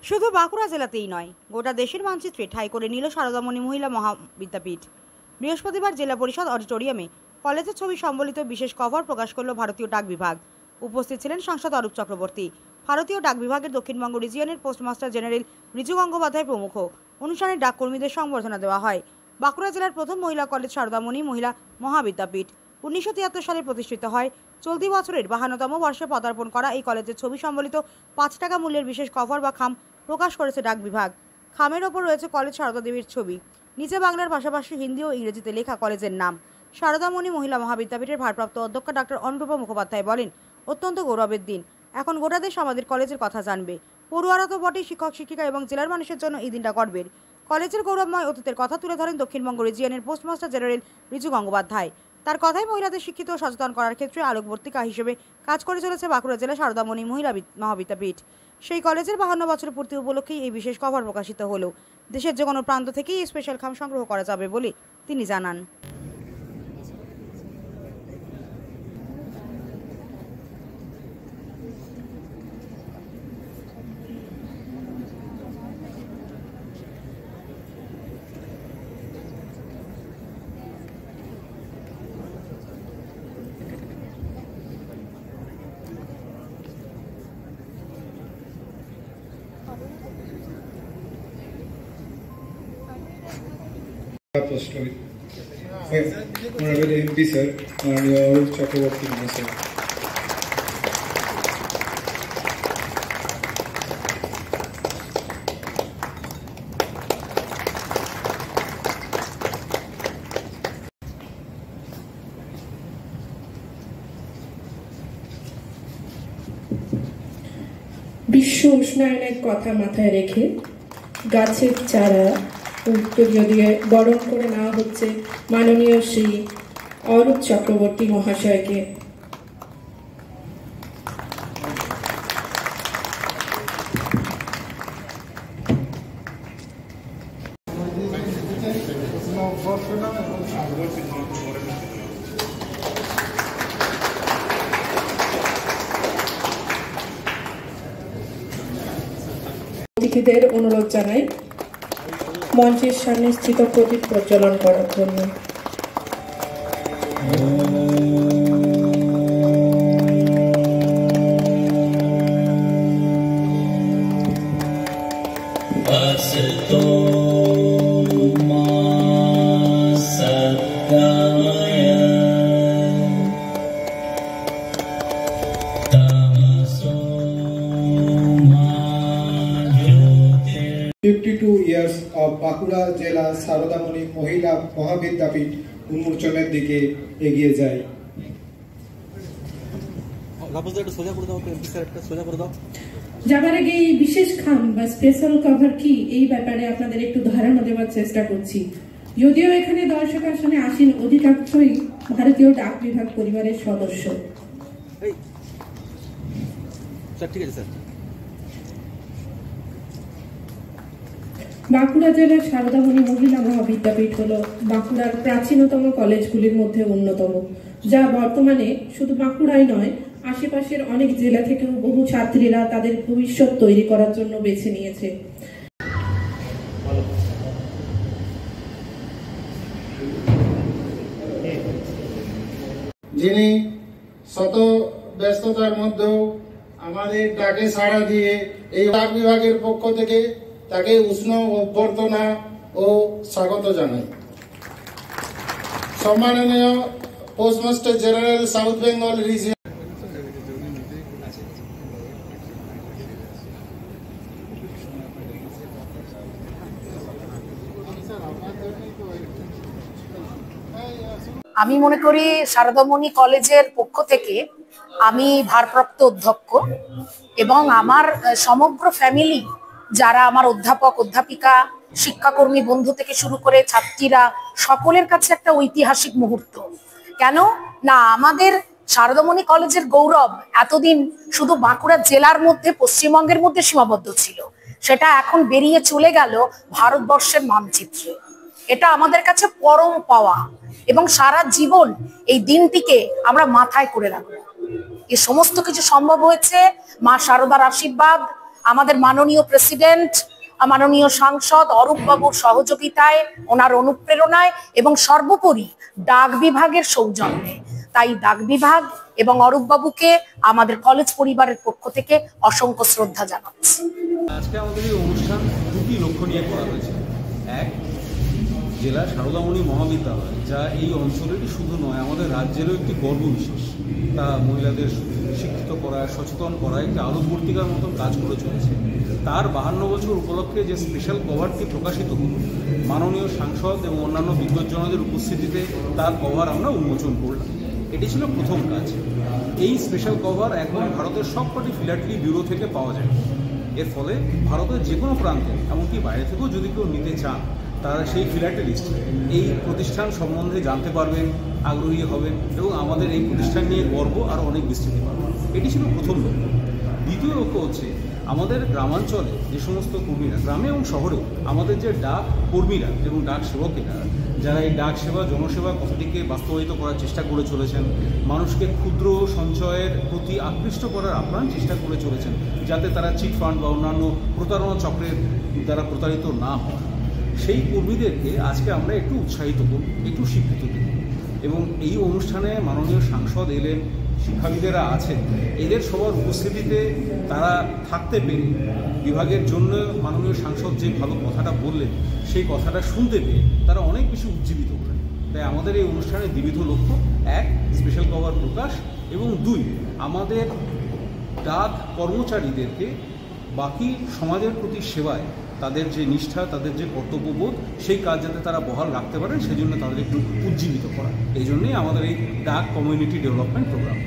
শুধু বাঁকুড়া জেলাতেই নয়, গোটা দেশের মানচিত্রে ঠাঁই করে নিল সারদামণি মহিলা মহাবিদ্যাপীঠ। বৃহস্পতিবার জেলা পরিষদ অডিটোরিয়ামে কলেজের ছবি সম্বলিত বিশেষ কভার প্রকাশ করল ভারতীয় ডাক বিভাগ। উপস্থিত ছিলেন সাংসদ অরূপ চক্রবর্তী, ভারতীয় ডাক বিভাগের দক্ষিণবঙ্গ রিজিয়নের পোস্টমাস্টার জেনারেল ঋজু গঙ্গোপাধ্যায় প্রমুখ। অনুষ্ঠানে ডাককর্মীদের সংবর্ধনা দেওয়া হয়। বাঁকুড়া জেলার প্রথম মহিলা কলেজ সারদামণি মহিলা মহাবিদ্যাপীঠ 1973 সালে প্রতিষ্ঠিত হয়। চলতি বছরের 52তম বর্ষে পদার্পণ করা এই কলেজের ছবি সম্বলিত 5 টাকা মূল্যের বিশেষ কভার বা খাম প্রকাশ করেছে ডাক বিভাগ। খামের ওপর রয়েছে কলেজ সারদা দেবীর ছবি, নিচে বাংলার পাশাপাশি হিন্দি ও ইংরেজিতে লেখা কলেজের নাম। সারদামণি মহিলা মহাবিদ্যাপীঠের ভারপ্রাপ্ত অধ্যক্ষ ডক্টর অনুরূপা মুখোপাধ্যায় বলেন, অত্যন্ত গৌরবের দিন। এখন গোটা দেশ আমাদের কলেজের কথা জানবে। পড়ুয়ারা তো বটেই, শিক্ষক শিক্ষিকা এবং জেলার মানুষের জন্য এই দিনটা গর্বের। কলেজের গৌরবময় অতীতের কথা তুলে ধরেন দক্ষিণবঙ্গ রিজিয়নের পোস্টমাস্টার জেনারেল ঋজু গঙ্গোপাধ্যায়। তার কথায় মহিলাদের শিক্ষিত ও সচেতন করার ক্ষেত্রে আলোকবর্তিকা হিসেবে কাজ করে চলেছে বাঁকুড়া জেলা সারদামণি মহিলা মহাবিদ্যাপীঠ। সেই কলেজের 52 বছর পূর্তি উপলক্ষেই এই বিশেষ কভার প্রকাশিত হলো। দেশের যে কোনো প্রান্ত থেকেই এই স্পেশাল খাম সংগ্রহ করা যাবে বলে তিনি জানান। Honorable MP sir, Honorable Chakraborty sir. বিশ্ব উষ্ণায়নের কথা মাথায় রেখে গাছের চারা যদি বরণ করে নেওয়া হচ্ছে মাননীয় শ্রী অরূপ চক্রবর্তী মহাশয়কে। অতিথিদের অনুরোধ জানাই মঞ্চের সামনে স্থিত প্রদীপ প্রজ্বলন করার জন্য। years of বাঁকুড়া জেলা সারদামণি মহিলা মহাবিদ্যাপীঠ উন্মোচনের দিকে এগিয়ে যায়। যাবার আগে এই বিশেষ খাম বা স্পেশাল কভার কি এই ব্যাপারে আপনাদের একটু ধারণা দেওয়ার চেষ্টা করছি। যদিও এখানে দর্শক আসনে আসীন অধিকাংশই ভারতীয় ডাক বিভাগ পরিবারের সদস্য। ঠিক আছে স্যার। বাঁকুড়া জেলার সারদামণি মহিলা মহাবিদ্যাপীঠ হল বাঁকুড়ার প্রাচীনতম কলেজগুলির মধ্যে অন্যতম, যা বর্তমানে শুধু বাঁকুড়ায় নয়, আশেপাশের অনেক জেলা থেকেও বহু ছাত্রীরা তাদের ভবিষ্যৎ তৈরি করার জন্য বেছে নিয়েছে। যিনি শত ব্যস্ততার মধ্যেও আমাদের ডাকে সাড়া দিয়ে এই ডাক বিভাগের পক্ষ থেকে তাকে উষ্ণ অভ্যর্থনা ও স্বাগত জানাই। সম্মাননীয় postmaster general South Bengal region, আমি মনে করি সারদামণি কলেজের পক্ষ থেকে আমি ভারপ্রাপ্ত অধ্যক্ষ এবং আমার সমগ্র ফ্যামিলি, যারা আমার অধ্যাপক অধ্যাপিকা শিক্ষাকর্মী বন্ধু থেকে শুরু করে ছাত্রীরা, সকলের কাছে একটা ঐতিহাসিক মুহূর্ত। কেন না, আমাদের সারদামণি কলেজের গৌরব এতদিন শুধু বাঁকুড়া জেলার মধ্যে, পশ্চিমবঙ্গের মধ্যে সীমাবদ্ধ ছিল, সেটা এখন বেরিয়ে চলে গেল ভারতবর্ষের মানচিত্রে। এটা আমাদের কাছে পরম পাওয়া এবং সারা জীবন এই দিনটিকে আমরা মাথায় করে রাখবো। এই সমস্ত কিছু সম্ভব হয়েছে মা শারদার আশীর্বাদ আমাদের মাননীয় প্রেসিডেন্ট, মাননীয় সাংসদ অরূপ বাবুর সহযোগিতায়, ওনার অনুপ্রেরণায় এবং সর্বোপরি ডাক বিভাগের সৌজন্যে। তাই ডাক বিভাগ এবং অরূপ বাবুকে আমাদের কলেজ পরিবারের পক্ষ থেকে অসংখ্য শ্রদ্ধা জানাচ্ছি। আজকে আমাদের এই অনুষ্ঠান দুটি লক্ষ্য নিয়ে করা হয়েছে। এক, জেলা সারদামণি মহাবিদ্যালয়, যা এই অঞ্চলেরই শুধু নয় আমাদের রাজ্যেরও একটি গর্ব বিশেষ, তা মহিলাদের শিক্ষিত করায়, সচেতন করায় একটি আলোকবর্তিকার মতন কাজ করে চলেছে। তার 52 বছর উপলক্ষে যে স্পেশাল কভারটি প্রকাশিত হল, মাননীয় সাংসদ এবং অন্যান্য বিজ্ঞজনদের উপস্থিতিতে তার কভার আমরা উন্মোচন করলাম। এটি ছিল প্রথম কাজ। এই স্পেশাল কভার এখন ভারতের সবকটি ফিলাটেলি ব্যুরো থেকে পাওয়া যায়। এর ফলে ভারতের যে কোনো প্রান্তে, এমনকি বাইরে থেকেও যদি কেউ নিতে চান, তারা সেই ফিলাটেলিস্ট এই প্রতিষ্ঠান সম্বন্ধে জানতে পারবেন, আগ্রহী হবেন এবং আমাদের এই প্রতিষ্ঠান নিয়ে গর্ব আরও অনেক বিস্তৃতি পাবেন। এটি ছিল প্রথম লক্ষ্য। দ্বিতীয় লক্ষ্য হচ্ছে আমাদের গ্রামাঞ্চলে যে সমস্ত কর্মীরা, গ্রামে এবং শহরে আমাদের যে ডাক কর্মীরা এবং ডাক সেবকেরা, যারা এই ডাক সেবা, জনসেবা কথাটিকে বাস্তবায়িত করার চেষ্টা করে চলেছেন, মানুষকে ক্ষুদ্র সঞ্চয়ের প্রতি আকৃষ্ট করার আপ্রাণ চেষ্টা করে চলেছেন, যাতে তারা চিটফান্ড বা অন্যান্য প্রতারণা চক্রের দ্বারা প্রতারিত না হয়, সেই কর্মীদেরকে আজকে আমরা একটু উৎসাহিত করব, একটু স্বীকৃতি দেব। এবং এই অনুষ্ঠানে মাননীয় সাংসদ এলেন, শিক্ষাবিদেরা আছেন, এদের সবার উপস্থিতিতে তারা থাকতে পেরে বিভাগের জন্য মাননীয় সাংসদ যে ভালো কথাটা বললেন, সেই কথাটা শুনতে পেয়ে তারা অনেক বেশি উজ্জীবিত করেন। তাই আমাদের এই অনুষ্ঠানের দ্বিবিধ লক্ষ্য: এক, স্পেশাল কভার প্রকাশ, এবং দুই, আমাদের ডাক কর্মচারীদেরকে বাকি সমাজের প্রতি সেবায় তাদের যে নিষ্ঠা, তাদের যে কর্তব্যবোধ, সেই কাজ যাতে তারা বহাল রাখতে পারেন, সেজন্য তাদের একটু উজ্জীবিত করা। এই জন্যই আমাদের এই ডাক কমিউনিটি ডেভেলপমেন্ট প্রোগ্রাম।